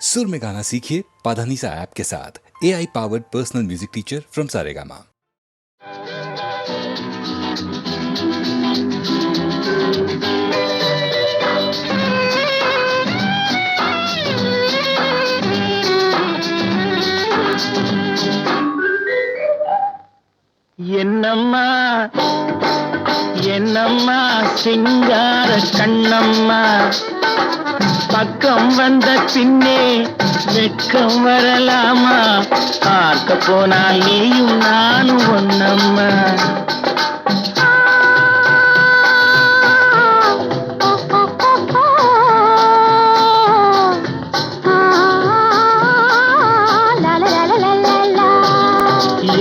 सुर में गाना सीखिए पाधानीसा ऐप के साथ। AI powered personal music teacher from Saregama. என்னம்மா என்னம்மா சிங்கார கண்ணம்மா, பக்கம் வந்த பின்னே வெட்கம் வரலாமா? பார்க்க போனால் நீயும் நானும் ஒன்னம்மா.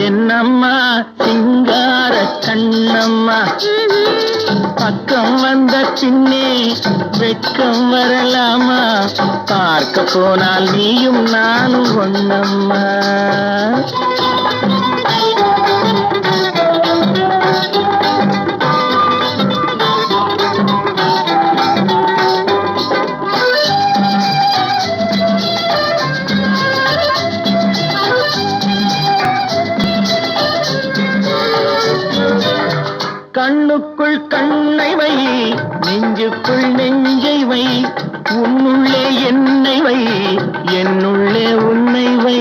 என்னம்மா சிங்கார கண்ணம்மா, பக்கம் வந்த பின்னே வெட்கம் வரலாமா? பார்க்க போனால் நீயும் நானும் ஒன்னம்மா. கண்ணுக்குள் கண்ணை வை, நெஞ்சுக்குள் நெஞ்சை வை, உன்னுள்ளே என்னை வை, என்னுள்ளே உன்னை வை.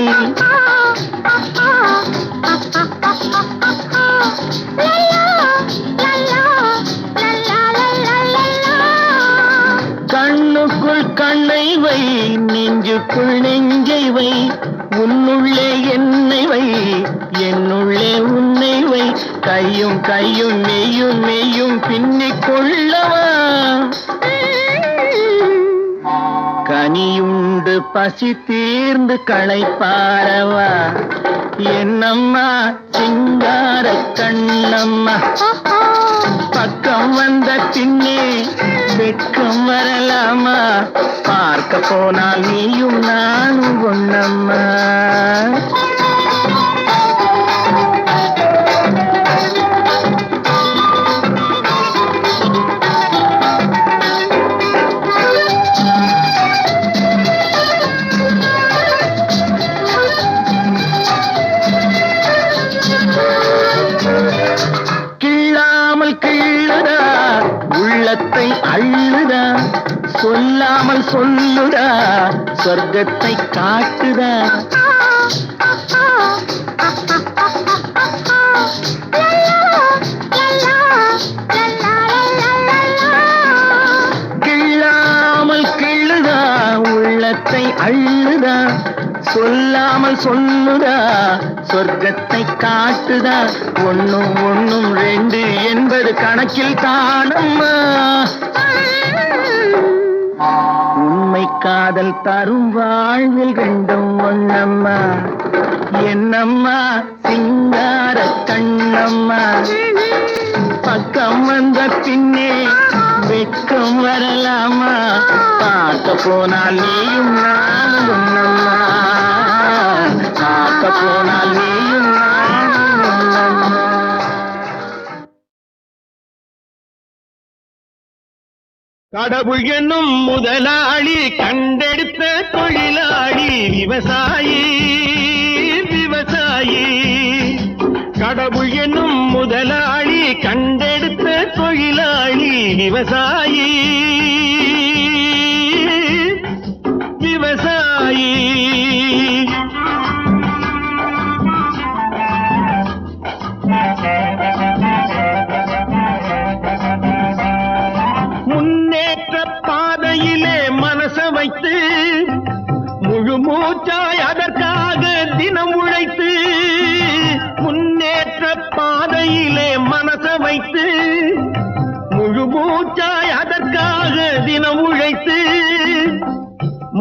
கண்ணுக்குள் கண்ணை வை, நெஞ்சுக்குள் நெஞ்சை வை, உன்னுள்ளே என்னை வை, என்னுள்ளே உன்னை வை. கையும் கையும் மெய்யும் மெய்யும் பின்னிக் கொள்ளவா? கனியுண்டு பசி தீர்ந்து களைப்பாரவா? என்னம்மா சிங்கார கண்ணம்மா, பக்கம் வந்த பின்னே வெட்கம் வரலாமா? பார்க்க போனால் நீயும் நானும் ஒன்னம்மா. உள்ளத்தை அள்ளுதா, சொல்லாமல் சொல்லுதா, சொர்க்கத்தை காட்டுதா. கிள்ளாமல் கிள்ளுதா, உள்ளத்தை அள்ளுதா, சொல்லாமல் சொல்லுதா, சொர்க்கத்தை காட்டுதா. ஒன்னும் ஒன்னும் ரெண்டு என்பது கணக்கில் காணம்மா. உண்மை காதல் தரும் வாழ்வில் ரெண்டும் ஒன்னம்மா. என்னம்மா சிங்கார கண்ணம்மா, பக்கம் வந்த பின்னே வெட்கம் வரலாமா? பார்க்க போனால் நீயும் நானும் ஒன்னம்மா. பார்க்க போனால் நீயும் நானும் ஒன்னம்மா. கடவுள் என்னும் முதலாளி கண்டெடுத்த தொழிலாளி விவசாயி விவசாயி. கடவுள் என்னும் முதலாளி கண்டெடுத்த தொழிலாளி விவசாயி விவசாயி. முன்னேற்ற பாதையிலே மனச வைத்து முழு மூச்சாய் அதற்காக தினம் உழைத்து, முன்னேற்ற பாதையிலே மனச வைத்து முழு மூச்சாய் அதற்காக தினம் உழைத்து,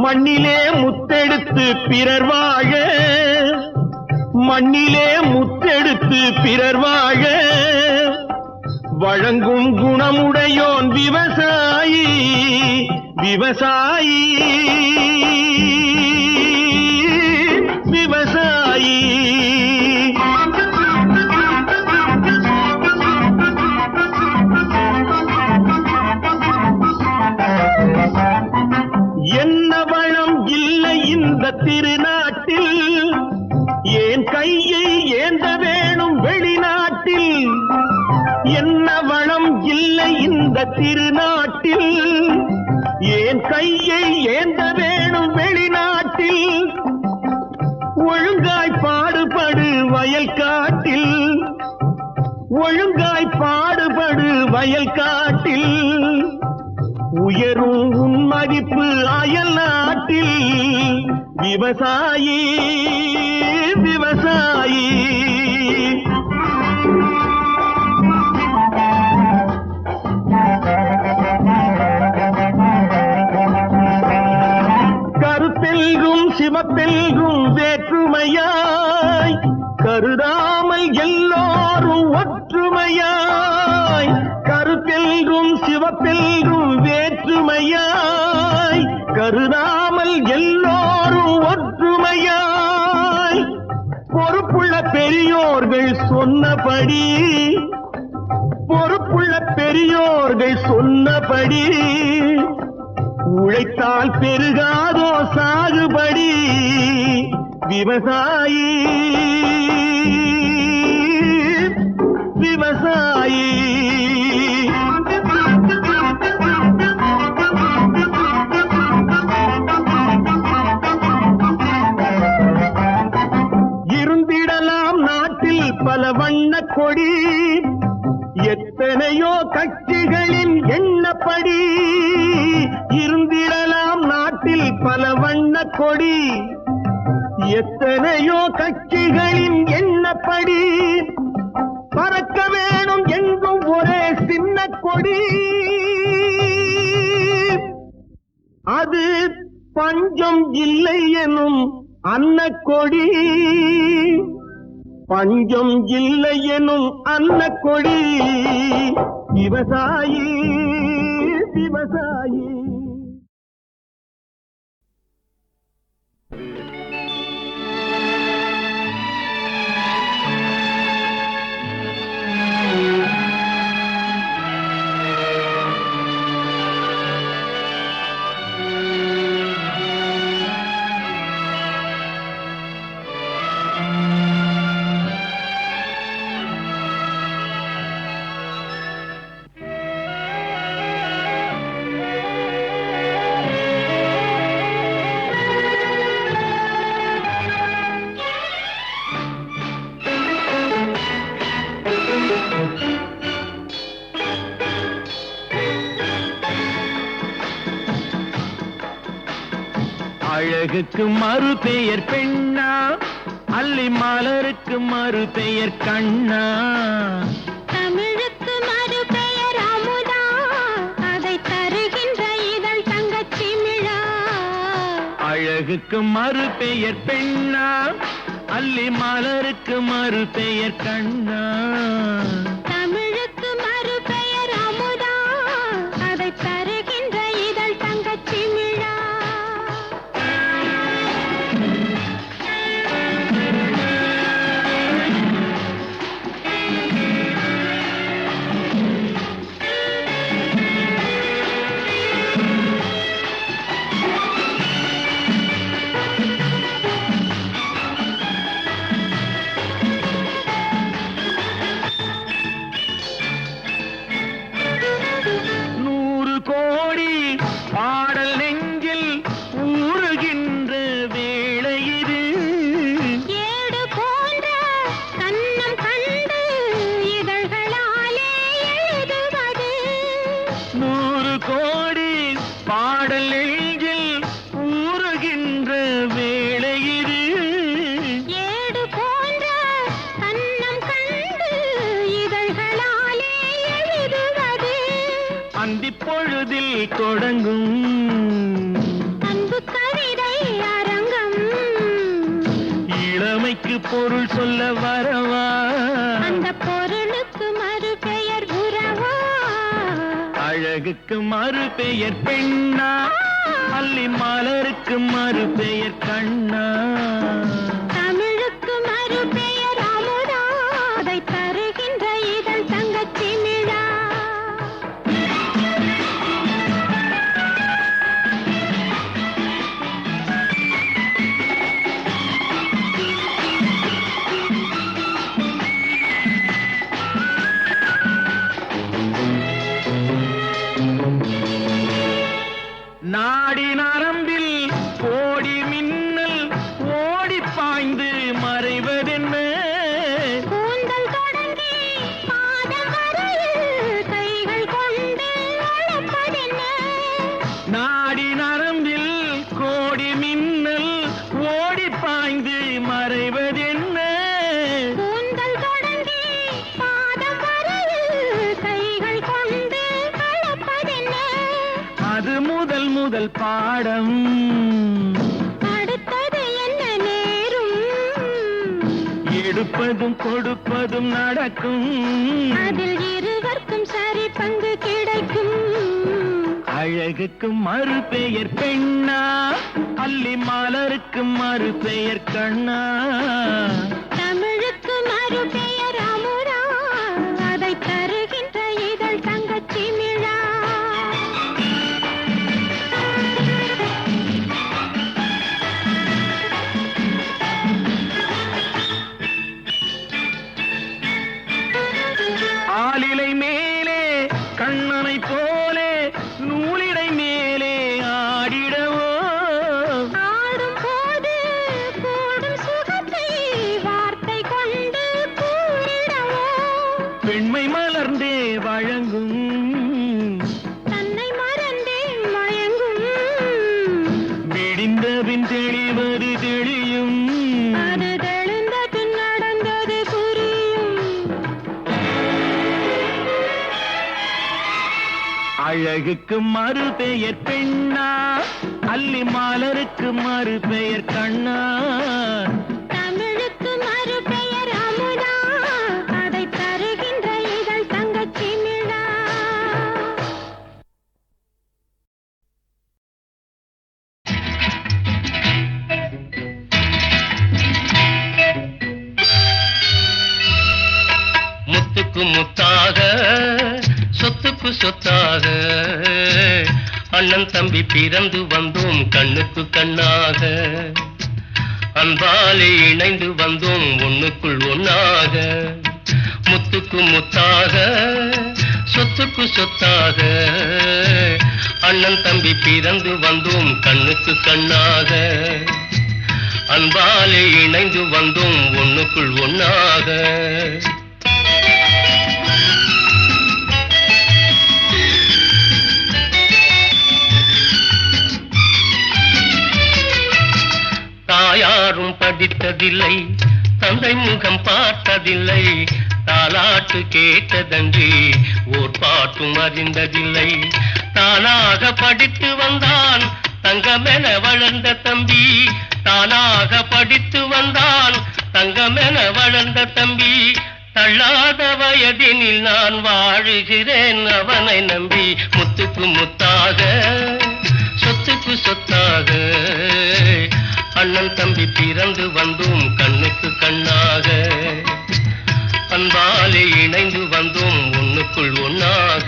மண்ணிலே முத்தெடுத்து பிறர் வாழ, மண்ணிலே முத்தெடுத்து பிறர் வாழ வழங்கும் குணமுடையோன் விவசாயி விவசாயி விவசாயி. என்ன வளம் இல்லை திருநாட்டில் ஏன் கையை ஏந்த வேணும் வெளிநாட்டில் என்ன வளம் இல்லை இந்த திருநாட்டில் ஏன் கையை ஏந்த வேணும் வெளிநாட்டில் ஒழுங்காய் பாடுபடு வயல் காட்டில் ஒழுங்காய் பாடுபடு வயல் காட்டில் உயரும் உன் மதிப்பு அயல் நாட்டில் விவசாயி விவசாயி கருத்தெல்கும் சிவப்பெல்கும் வேற்றுமையாய் கருதாமல் எல்லோரும் ஒற்றுமையாய் கருத்தெல்கும் சிவப்பெல்கும் வேற்றுமையாய் கருதாமல் எல்லோரும் ஒற்றுமையாய் பொறுப்புள்ள பெரியோர்கள் சொன்னபடி பொறுப்புள்ள பெரியோர்கள் சொன்னபடி உழைத்தால் பெருகாதோ சாகுபடி விவசாயி விவசாயி இருந்திடலாம் நாட்டில் பல வண்ண கொடி எத்தனையோ கட்சிகளின் எண்ணப்படி இருந்திடலாம் நாட்டில் பல வண்ண கொடி எத்தனையோ கட்சிகளின் எண்ணப்படி பறக்க வேணும் எங்கும் ஒரே சின்ன கொடி அது பஞ்சம் இல்லை எனும் அன்னக்கொடி பஞ்சம் இல்லை எனும் அன்னக்கொடி விவசாயி விவசாயி அழகுக்கு மறு பெயர் பெண்ணா அல்லி மலருக்கு மறு பெயர் கண்ணா தமிழுக்கு மறு பெயர் அமுதா அதை தருகின்ற இதழ் தங்கச்சிமிழா அழகுக்கு மறு பெயர் பெண்ணா அல்லி மலருக்கு மறு பெயர் கண்ணா தமிழுக்கு மறு பெயர் அமுதா அதை தருகின்ற இதழ் தங்கச்சிமிழா பாடல் நெஞ்சில் ஊறுகின்ற வேளை இது ஏடு போன்ற கண்ணம் கண்டு இதழ்களாலே எழுதுவது 100 கோடி பாடல் நெஞ்சில் ஊறுகின்ற வேளை இது ஏடு போன்ற கண்ணம் கண்டு இதழ்களாலே எழுதுவது அந்திப் பொழுதில் தொடங்கும் அன்பு கவிதை அரங்கம் இளமைக்கு பொருள் சொல்ல வரவா அந்த பொருளுக்கு மறு பெயர் உறவா அழகுக்கு மறு பெயர் பெண்ணா அல்லி மலருக்கு மறு பெயர் கண்ணா தமிழுக்கு மறு பெயர் அமுதா அதை தருகின்ற இதழ் தங்கச்சிமிழா முதல் பாடம். அடுத்தது என்ன நேரும்? எடுப்பதும் கொடுப்பதும் நடக்கும். அதில் இருவருக்கும் சரி பங்கு கிடைக்கும். அழகுக்கு மறு பெயர் பெண்ணா, அல்லி மலருக்கு மறு பெயர் கண்ணா. தமிழுக்கு மறு பெயர் அமுதா, அதை தருகின்ற இதழ் தங்கச்சி மிழா. ஆலிலை மேலே கண்ணனை போலே நூலிடை மேலே ஆடிடவோ. ஆடும் போது கூடும் சுகத்தை வார்த்தை கொண்டு கூறிடவோ. பெண்மை மலர்ந்தே வழங்கும், தன்னை மறந்தே மயங்கும். விடிந்தபின் தெளிவது தெளியும். அது தெளிந்த பின் நடந்தது புரியும். அழகுக்கு மறு பெயர் பெண்ணா, அல்லி மலருக்கு மறு பெயர் கண்ணா. தமிழுக்கு மறு பெயர் அமுதா, அதை தருகின்ற இதழ் தங்கச்சி மிழா. முத்துக்கு முத்தாக சொத்துக்கு சொத்தாக அண்ணன் தம்பி பிறந்து வந்தோம் கண்ணுக்கு கண்ணாக. அன்பாலே இணைந்து வந்தோம் ஒண்ணுக்குள் ஒன்னாக. முத்துக்கு முத்தாக சொத்துக்கு சொத்தாக அண்ணன் தம்பி பிறந்து வந்தோம் கண்ணுக்கு கண்ணாக. அன்பாலே இணைந்து வந்தோம் ஒண்ணுக்குள் ஒன்னாக. தாயாரும் படித்ததில்லை, தந்தை முகம் பார்த்ததில்லை, தாலாட்டு கேட்டதன்றி ஓர் பாட்டும் அறிந்ததில்லை. தானாக படித்து வந்தான் தங்கமென வளர்ந்த தம்பி, தானாக படித்து வந்தான் தங்கமென வளர்ந்த தம்பி. தள்ளாத வயதினில் நான் வாழுகிறேன் அவனை நம்பி. முத்துக்கு முத்தாக சொத்துக்கு சொத்தாக அண்ணன் தம்பி பிறந்து வந்தோம் கண்ணுக்கு கண்ணாக. அன்பாலே இணைந்து வந்தோம் ஒண்ணுக்குள் ஒன்னாக.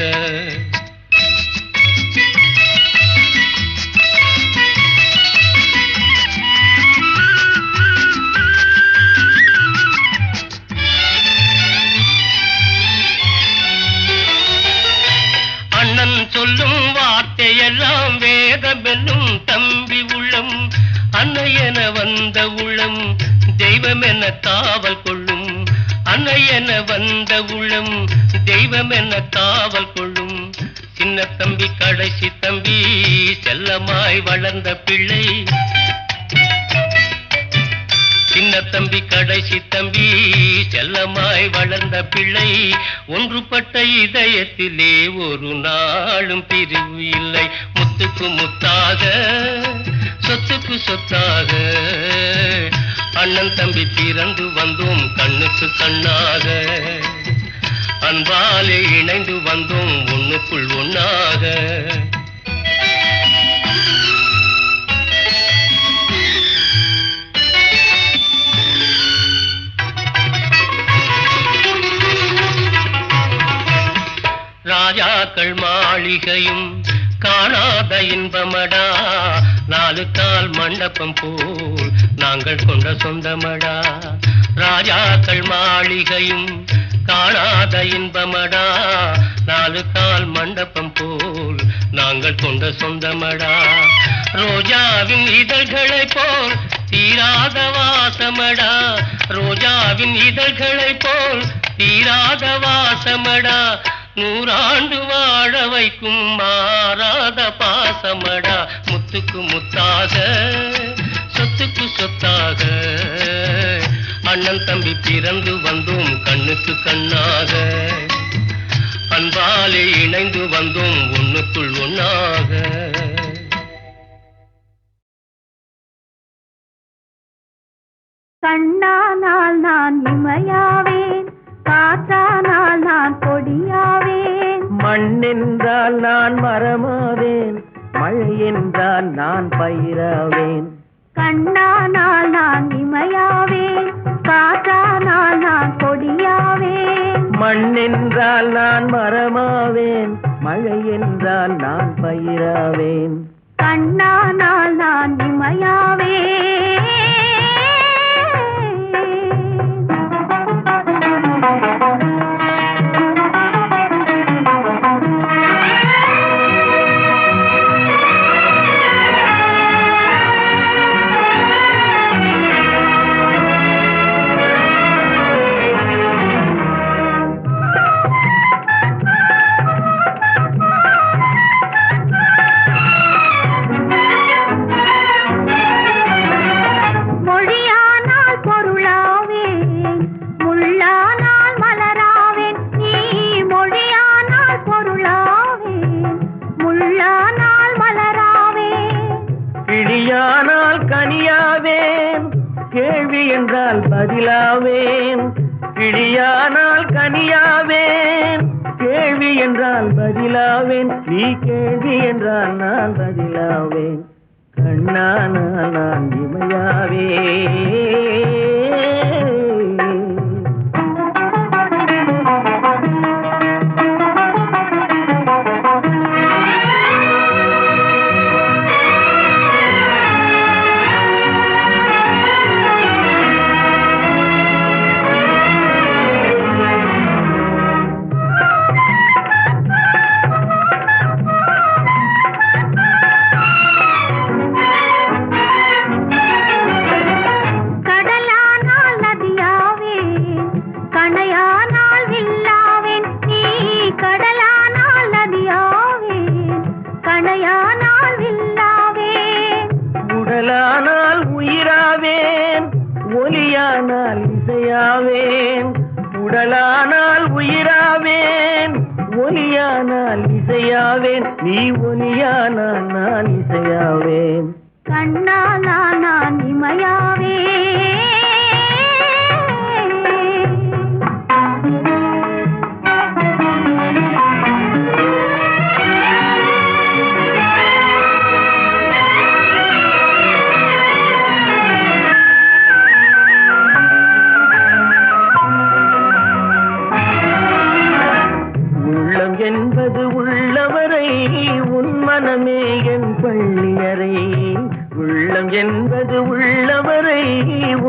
அண்ணன் சொல்லும் வார்த்தையெல்லாம் வேதமெல்லும் தம்பி உள்ளம். அன்னையென வந்த உள்ளம் தெய்வமென காவல் கொள்ளும். அன்னையென வந்த உள்ளம் தெய்வமென காவல் கொள்ளும். சின்ன தம்பி கடைசி தம்பி செல்லமாய் வளர்ந்த பிள்ளை. சின்ன தம்பி கடைசி தம்பி செல்லமாய் வளர்ந்த பிள்ளை. ஒன்றுபட்ட இதயத்திலே ஒரு நாளும் பிரிவு இல்லை. முத்துக்கு முத்தாக சொத்துக்கு சொத்தாக அண்ணன் தம்பி பிறந்து வந்தோம் கண்ணுக்கு கண்ணாக. அன்பாலே இணைந்து வந்தோம் ஒண்ணுக்குள் ஒன்னாக. ராஜாக்கள் மாளிகையும் காணாத இன்பமடா. நாலு கால் மண்டபம் போல் நாங்கள் கொண்ட சொந்தமடா. ராஜாக்கள் மாளிகையும் காணாத இன்பமடா. நாலு கால் மண்டபம் போல் நாங்கள் கொண்ட சொந்தமடா. ரோஜாவின் இதழ்களை போல் தீராத வாசமடா. ரோஜாவின் இதழ்களை போல் தீராத வாசமடா. நூறாண்டு வாழ வைக்கும் மாறாத பாசமடா. முத்துக்கு முத்தாக சொத்துக்கு சொத்தாக அண்ணன் தம்பி பிறந்து வந்தோம் கண்ணுக்கு கண்ணாக. அன்பாலே இணைந்து வந்தோம் ஒண்ணுக்குள் ஒன்னாக. கண்ணானால் நான் இமையாவேன், காற்றானால் நான் கொடியாவேன். மண்ணென்றால் நான் மரமாவேன், மழை என்றால் நான் பயிராவேன். கண்ணானால் நான் இமையாவேன், காற்றானால் நான் கொடியாவேன். மண்ணென்றால் நான் மரமாவேன், மழை என்றால் நான் பயிராவேன். கண்ணானால் நான் இமையாவேன். கிளியானால் கனியாவேன், கேள்வி என்றால் பதிலாவேன். கிளியானால் கனியாவேன், கேள்வி என்றால் பதிலாவேன். நீ கேள்வி என்றால் நான் பதிலாவேன். கண்ணானால் நான் இமையாவேன். உடலானால் உயிராவேன், ஒலியானால் இசையாவேன். உடலானால் உயிராவேன், ஒலியானால் இசையாவேன். நீ ஒலியானால் நான் இசையாவேன். கண்ணானால் நான் இமையாவேன். என்பது உள்ளவரை உன் மனமே என் பள்ளியறை. உள்ளம் என்பது உள்ளவரை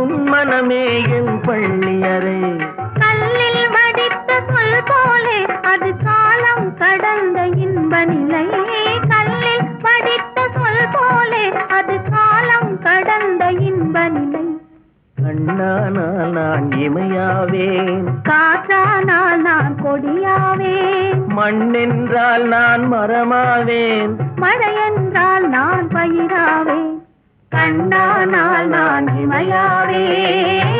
உன் மனமே என் பள்ளியறை. கல்லில் வடித்த சொல் போலே அது காலம் கடந்த இன்ப நிலை. கல்லில் வடித்த சொல் போலே அது காலம் கடந்த இன்ப நிலை. கண்ணானால் நான் இமையாவேன், காற்றானால் நான் கொடியாவேன். மண்ணென்றால் நான் மரமாவேன், மழை என்றால் நான் பயிராவேன். கண்ணானால் நான் இமையாவேன்.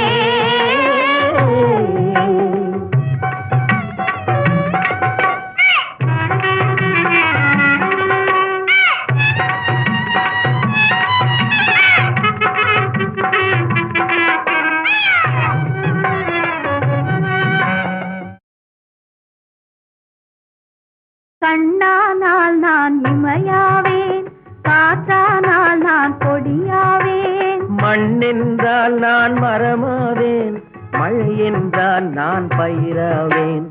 கண்ணானால் நான் இமையாவேன், காற்றானால் நான் கொடியாவேன். மண்ணென்றால் நான் மரமாவேன், மழை என்றால் நான் பயிராவேன்.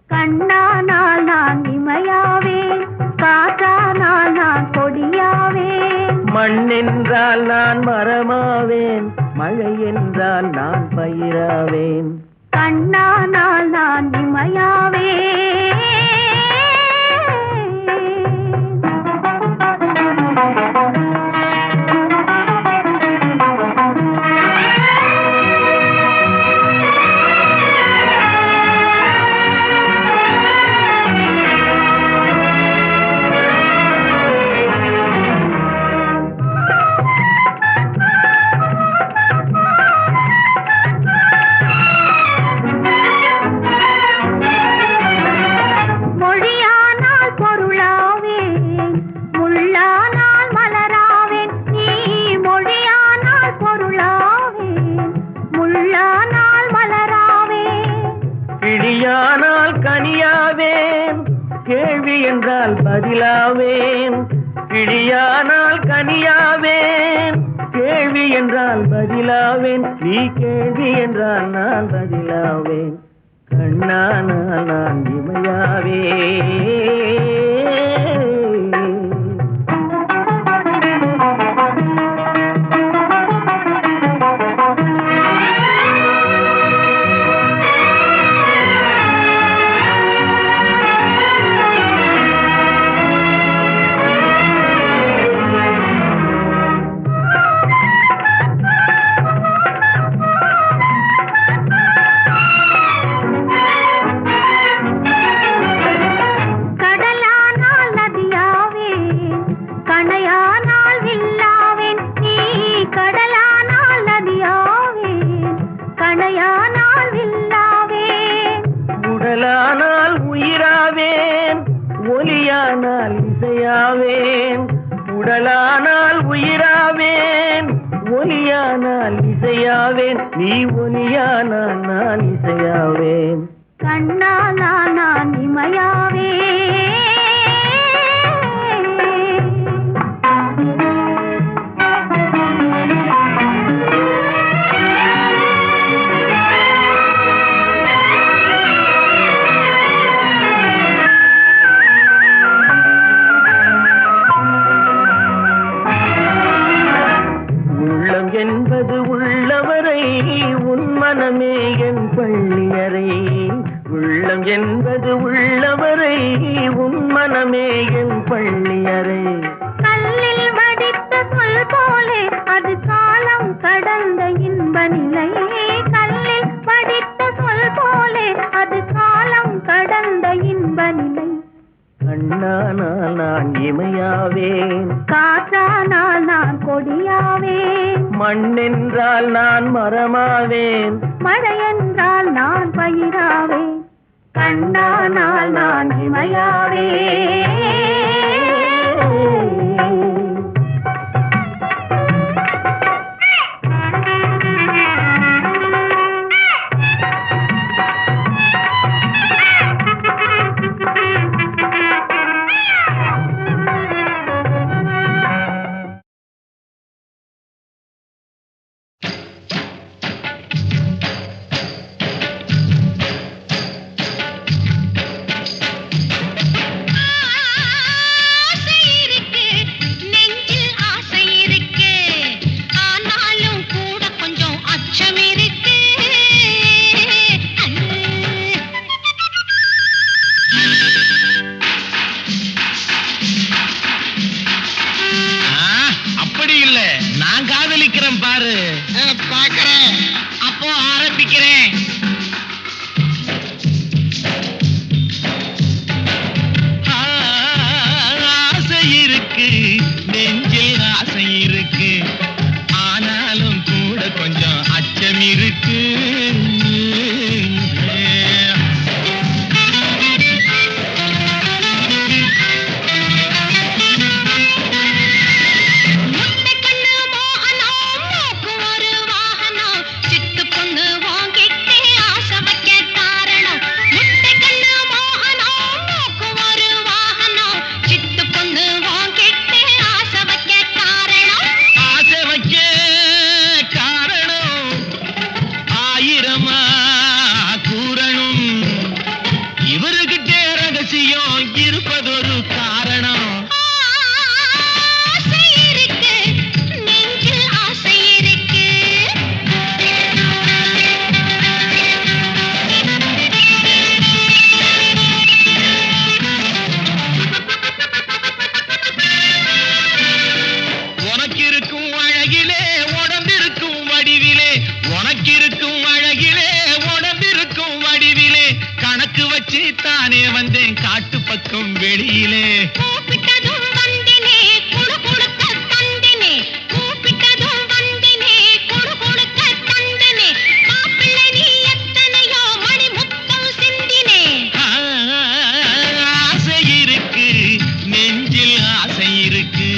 கண்ணானால் நான் இமையாவேன், காற்றானால் நான் கொடியாவேன். மண்ணென்றால் நான் மரமாவேன், மழை என்றால் நான் பயிராவேன். கண்ணானால் நான் இமையாவேன். பதிலாவேன், கிளியானால் கனியாவேன். கேள்வி என்றால் பதிலாவேன், நீ கேள்வி என்றால் நான் பதிலாவேன். கண்ணானால் நான் இமையாவேன். உடலானால் உயிராவேன், ஒலியானால் இசையாவேன். உடலானால் உயிராவேன், ஒலியானால் இசையாவேன். நீ ஒலியானால் நான் இசையாவேன். கண்ணானால் நான் இமையாவேன். என்பது உள்ளவரை உன் மனமே என் பள்ளியறை. உள்ளம் என்பது உள்ளவரை உன் மனமே என் பள்ளியறை. கல்லில் வடித்த சொல் போலே அது காலம் கடந்த இன்ப நிலை. கல்லில் வடித்த சொல் போலே அது காலம் கடந்த இன்ப நிலை. கண்ணானால் நான் இமையாவேன், காற்றானால் நான் கொடியாவேன். மண்ணென்றால் நான் மரமாவேன், மழை என்றால் நான் பயிராவேன். கண்ணானால் நான் இமையாவேன். பாரு பாக்குறேன், அப்போ ஆரம்பிக்கிறேன். ஆசை இருக்கு, நெஞ்சில் ஆசை இருக்கு, ஆனாலும் கூட கொஞ்சம் அச்சம் இருக்கு. தானே வந்தேன் காட்டு பக்கம் வெளியிலே. கூப்பிட்டதும் வந்தினே குடு குடுக்க தந்தினே, கூப்பிட்டதும் வந்தினே குடு குடுக்க தந்தினே, மாப்பிள்ளை நீ எத்தனையோ மணி முத்தம் சிந்தினே. ஆசை இருக்கு, நெஞ்சில் ஆசை இருக்கு.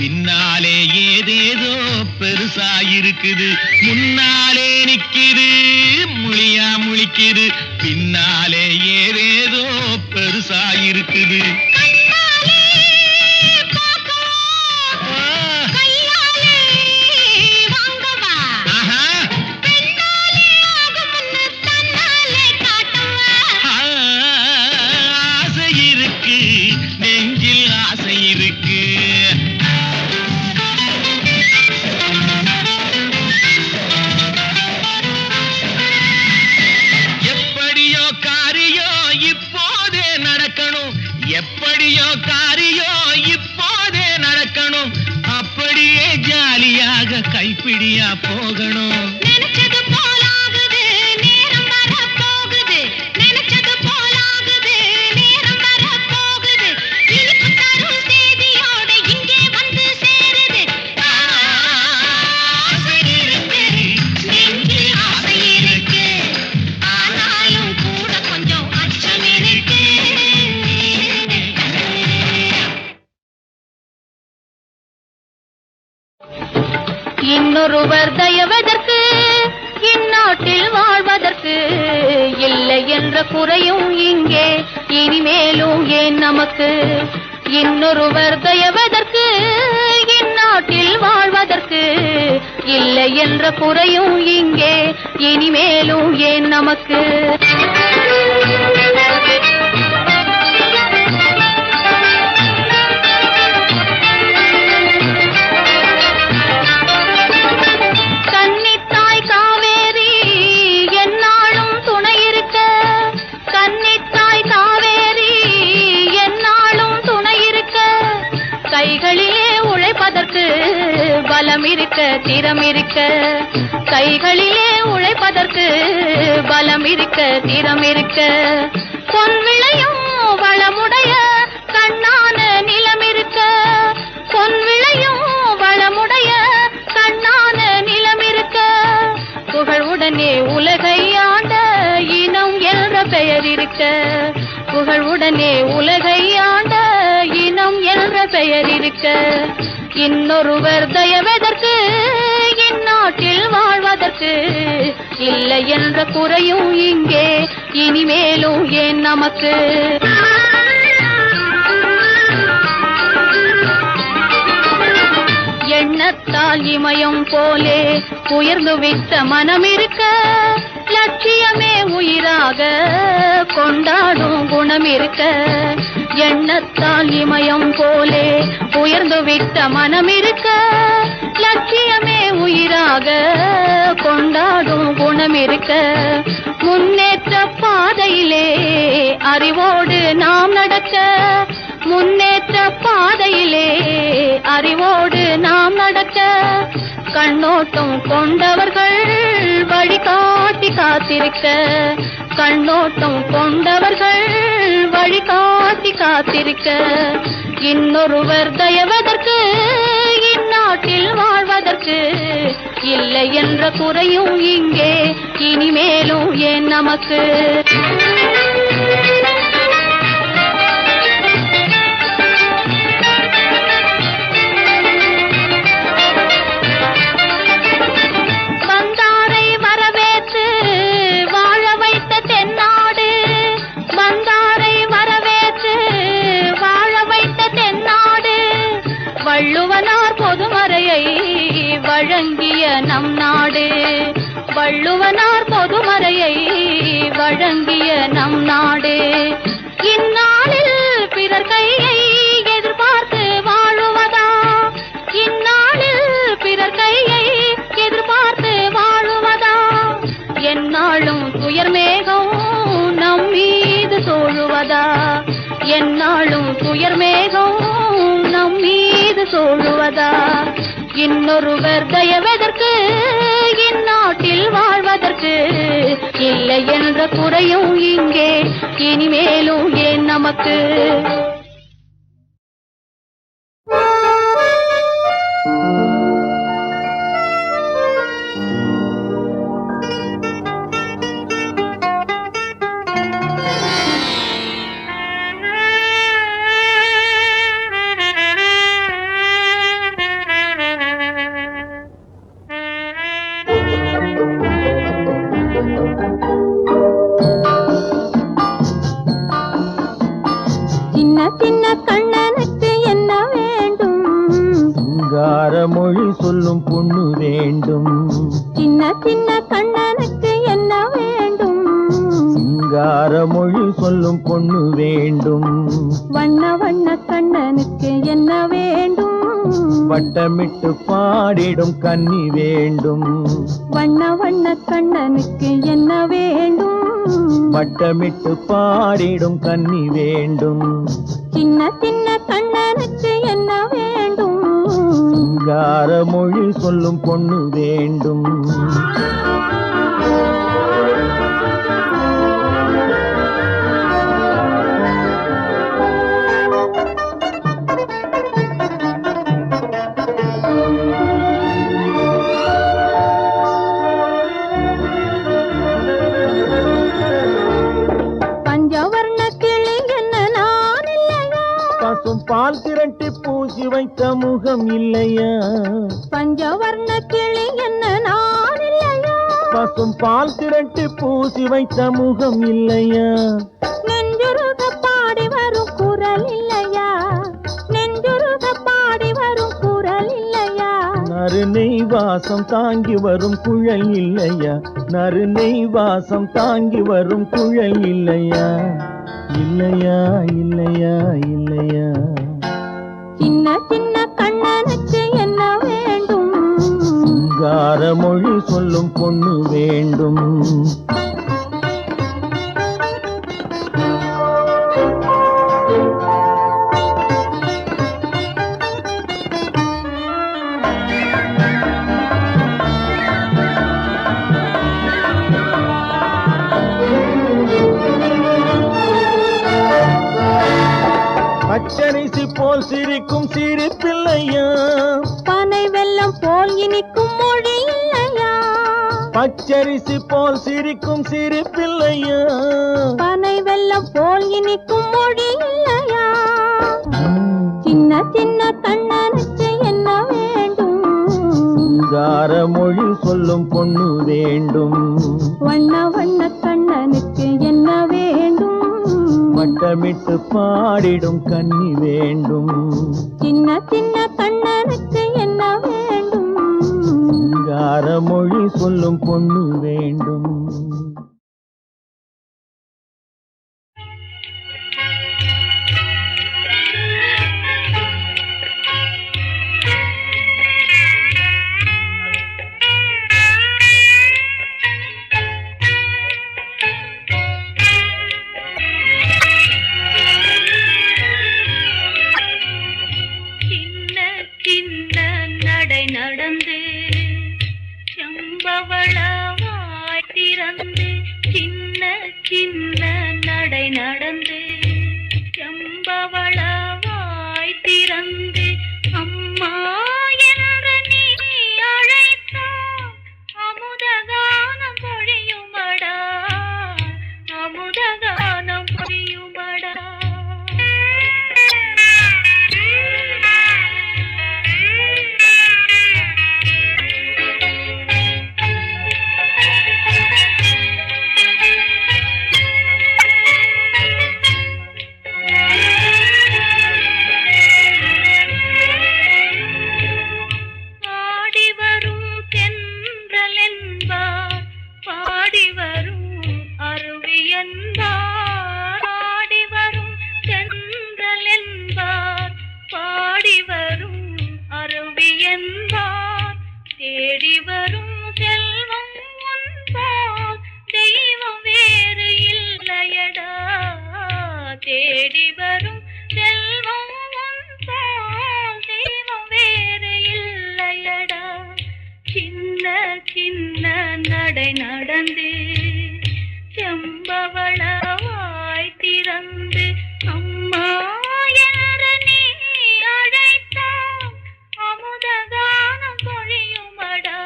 பின்னாலே இருக்குது, முன்னாலே நிக்குது, முழியா முழிக்குது, பின்னாலே ஏதேதோ பெருசா இருக்குது. எப்படியோ காரியோ இப்போதே நடக்கணும், அப்படியே ஜாலியாக கைப்பிடியா போகணும். நினைச்சது போலாகுது நேரம் வர போகுது, நினைச்சது போலாகுது நேரம் வர போகுது, இனிப்பு தரும் செய்தியோட இங்கே வந்து சேருது. ஆசை இருக்கு, நெஞ்சில் ஆசை இருக்கு, ஆனாலும் கூட கொஞ்சம் அச்சம் இருக்கு. இன்னொருவர் தயவதற்கு, இந்நாட்டில் வாழ்வதற்கு இல்லை என்ற குறையும் இங்கே இனிமேலும் ஏன் நமக்கு? இன்னொருவர் தயவதற்கு, இந்நாட்டில் வாழ்வதற்கு இல்லை என்ற குறையும் இங்கே இனிமேலும் ஏன் நமக்கு? பலம் இருக்க திறம் இருக்க, கைகளிலே உழைப்பதற்கு பலம் இருக்க திறம் இருக்க, பொன் விளையும் வளமுடைய கண்ணான நிலம் இருக்க, பொன் விளையும் வளமுடைய கண்ணான நிலம் இருக்க, புகழுடனே உலகை ஆண்ட இனம் என்ற பெயர் இருக்க, புகழுடனே உலகை ஆண்ட இனம் என்ற பெயர் இருக்க, இன்னொருவர் தயவதற்கு, இந்நாட்டில் வாழ்வதற்கு இல்லை என்ற குறையும் இங்கே இனிமேலும் ஏன் நமக்கு? எண்ணத்தால் இமயம் போலே உயர்ந்துவிட்ட மனம் இருக்க, லட்சியமே உயிராக கொண்டாடும் குணம் இருக்க, எண்ணத்தால் இமயம் போலே உயர்ந்துவிட்ட மனம் இருக்க, லட்சியமே உயிராக கொண்டாடும் குணம் இருக்க, முன்னேற்ற பாதையிலே அறிவோடு நாம் நடக்க, முன்னேற்ற பாதையிலே அறிவோடு நாம் நடக்க, கண்ணோட்டம் கொண்டவர்கள் வழிகாட்டி காத்திருக்க, கண்ணோட்டம் கொண்டவர்கள் வழிகாட்டி காத்திருக்க, இன்னொருவர் தயவதற்கு, இந்நாட்டில் வாழ்வதற்கு இல்லை என்ற குறையும் இங்கே இனிமேலும் ஏன் நமக்கு? வள்ளுவனார் பொதுமறையை வழங்கிய நம் நாடு, வள்ளுவனார் பொதுமறையை வழங்கிய நம் நாடு, இந்நாளில் பிறர் கையை எதிர்பார்த்து வாழுவதா, இந்நாளில் பிறர் கையை எதிர்பார்த்து வாழுவதா, எந்நாளும் துயர் மேகம் நம் மீது சோழுவதா, எந்நாளும் துயர் மேகம் நம் மீது சோழுவதா, இன்னொருவர் தயவதற்கு, இந்நாட்டில் வாழ்வதற்கு இல்லை என்ற குறையும் இங்கே இனிமேலும் ஏன் நமக்கு? மொழி சொல்லும் பொண்ணு வேண்டும். வண்ண வண்ண கண்ணனுக்கு என்ன வேண்டும்? வட்டமிட்டு பாடிடும் கன்னி வேண்டும். வண்ண வண்ண கண்ணனுக்கு என்ன வேண்டும்? வட்டமிட்டு பாடிடும் கன்னி வேண்டும். சின்ன சின்ன கண்ணனுக்கு என்ன வேண்டும்? சிங்கார மொழி சொல்லும் பொண்ணு வேண்டும். பஞ்சவர்ண கிளி என்ன நான் இல்லையா? பசும் பால் திரட்டி பூசி வைத்த முகம் இல்லையா? பஞ்சவர்ண கிளி என்ன நான் இல்லையா? பசும் பால் திரட்டி பூசி வைத்த முகம் இல்லையா? நெஞ்சுருக பாடி வரும் குரல் இல்லையா? நெஞ்சுருக பாடி வரும் குரல் இல்லையா? நறுநெய் வாசம் தாங்கி வரும் குழல் இல்லையா? நறுநெய் வாசம் தாங்கி வரும் குழல் இல்லையா? இல்லையா இல்லையா இல்லையா? சின்ன சின்ன கண்ணனுக்கு என்ன வேண்டும்? சிங்கார மொழி சொல்லும் பொண்ணு வேண்டும். பச்சரிசி போல் சிரிக்கும் சிரிப்பில்லையா? பனை வெல்லம் போல் இனிக்கும் மொழி இல்லையா? பச்சரிசி போல் சிரிக்கும் சிரிப்பில்லையா? பனை வெல்லம் போல் இனிக்கும் மொழி இல்லையா? சின்ன சின்ன கண்ணனுக்கு என்ன வேண்டும்? சிங்கார மொழி சொல்லும் பொண்ணு வேண்டும். வண்ண வண்ண கண்ணனுக்கு என்ன வேண்டும்? வட்டமிட்டு பாடிடும் கன்னி வேண்டும். சின்ன சின்ன கண்ணனுக்கு என்ன வேண்டும்? சிங்கார மொழி சொல்லும் பொண்ணு வேண்டும். நடந்து செம்பவளவாய் திறந்து சின்ன சின்ன நடை நடந்து செம்பவளவாய் திறந்து அம்மா என்று நீ அழைத்தால் அமுதகானம் பொழியுமடா, அமுதகானம் பொழியுமடா. நடந்து செம்பவளவாய் திறந்து அம்மா என்று நீ அழைத்தால் அமுதகானம் பொழியுமடா,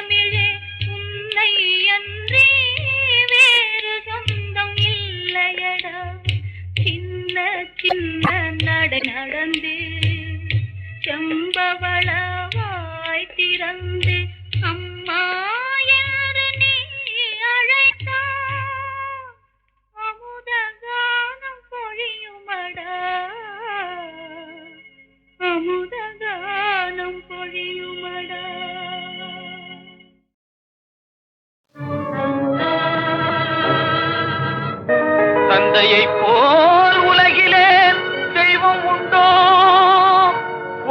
தமிழே உன்னை அன்றி வேறு சொந்தம் இல்லையடா. சின்ன சின்ன நடை நடந்து செம்பவள வாய் திறந்து அம்மா என்று நீ அழைத்தாய். அமுத கானம் பொழியுமடா, அமுத கானம் பொழியுமடா. தந்தையைப் போல் உலகிலே தெய்வம் உண்டோ?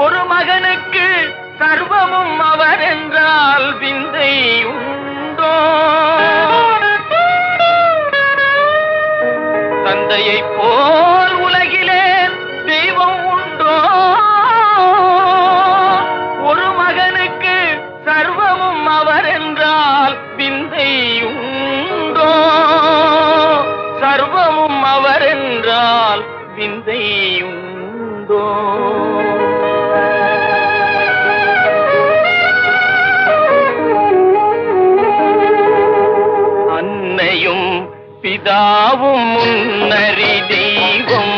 ஒரு மகனுக்கு சர்வமும் அவர் என்றால் விந்தை உண்டோ? தந்தையைப் போல் உலகிலே தெய்வம் உண்டோ? ஒரு மகனுக்கு சர்வமும் அவர் என்றால் விந்தை உண்டோ? சர்வமும் அவர் என்றால் விந்தை உண்டோ? அன்னையும் பிதாவும் முன்னறி தெய்வம்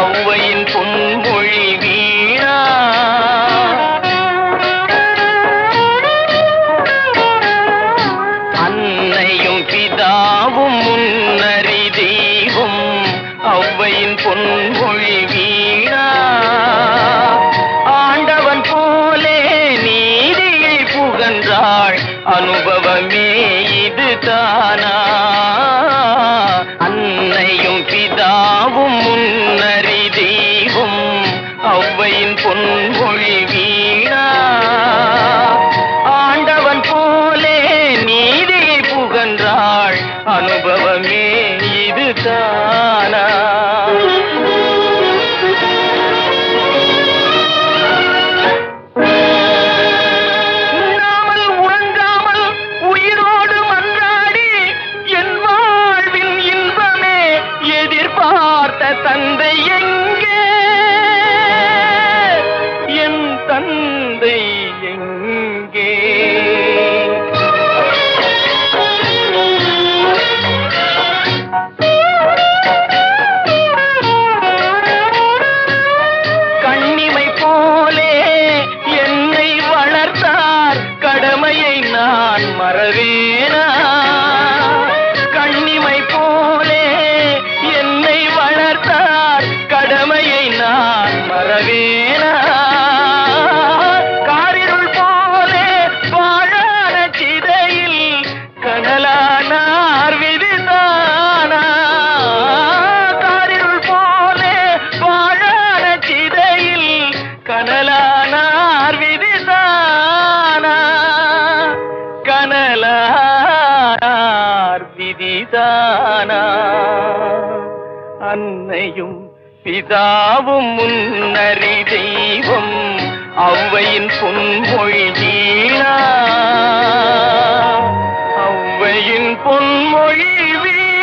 ஔவையின் பொன்மொழி வீணா. அன்னையும் பிதாவும் முன்னறி தெய்வம் ஔவையின் பொன்மொழி வீணா. ஆண்டவன் போலே நீதியை புகன்றாள் அனுபவமே இது தானா? அன்னையும் பிதாவும் முன்னறி தெய்வம் ஔவையின் பொன்மொழி வீணா. ஆண்டவன் போலே நீதியை புகன்றாள் அனுபவமே இது தானா? உண்ணாமல் உறங்காமல் உயிரோடு மன்றாடி என் வாழ்வின் இன்பமே எதிர்பார்த்த தந்தை எங்கே? என் தந்தை எங்கே? கண்ணிமை போலே என்னை வளர்த்தார், கடமையை நான் மறவேனா? கண்ணிமை போலே என்னை வளர்த்தார், கடமையை நான் மறவேனா? காரிருள் போலே வாழான சிதையில் கனலானார் விதிதானா? காரிருள் போலே வாழான சிதையில் கனலானார் விதிதானா? கனலானார் விதிதானா? அன்னையும் பிதாவும் முன்னறி தெய்வம் ஔவையின் பொன்மொழி வீணா. ஔவையின் பொன்மொழி வீணா.